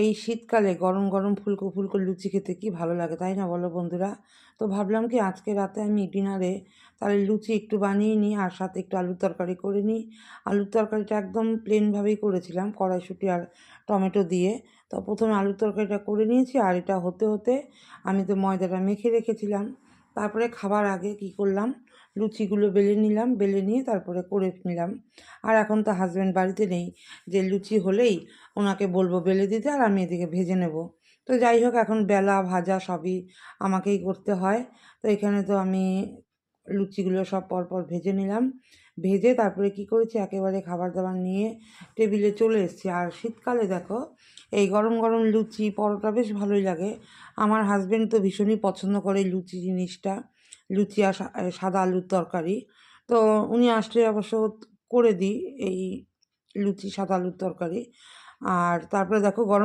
এই শীতকালে গরম গরম ফুলকো ফুলকো লুচি খেতে কি ভালো লাগে, তাই না বলো বন্ধুরা? তো ভাবলাম কি আজকে রাতে আমি ডিনারে তাহলে লুচি একটু বানিয়ে নিই, আর সাথে একটু আলুর তরকারি করে নিই। আলুর তরকারিটা একদম প্লেনভাবেই করেছিলাম, কড়াইশুঁটি আর টমেটো দিয়ে। তো প্রথমে আলুর তরকারিটা করে নিয়েছি, আর এটা হতে হতে আমি তো ময়দাটা মেখে রেখেছিলাম। তারপরে খাবার আগে কি করলাম, লুচিগুলো বেলে নিলাম, বেলে নিয়ে তারপরে করে নিলাম। আর এখন তো হাজব্যান্ড বাড়িতে নেই, যে লুচি হলেই ওনাকে বলবো বেলে দিতে আর আমি এদিকে ভেজে নেব। তো যাই হোক, এখন বেলা ভাজা সবই আমাকেই করতে হয়। তো এখানে তো আমি লুচিগুলো সব পরপর ভেজে নিলাম। ভেজে তারপরে কি করেছি, একেবারে খাবার দাবার নিয়ে টেবিলে চলে এসেছি। আর শীতকালে দেখো এই গরম গরম লুচি পরোটা বেশ ভালোই লাগে। আমার হাজব্যান্ড তো ভীষণই পছন্দ করে লুচি জিনিসটা, লুচি আর সাদা আলুর তরকারি। তো উনি আসলে অবশ্য করে দিই এই লুচি সাদা আলুর তরকারি। আর তারপরে দেখো গরম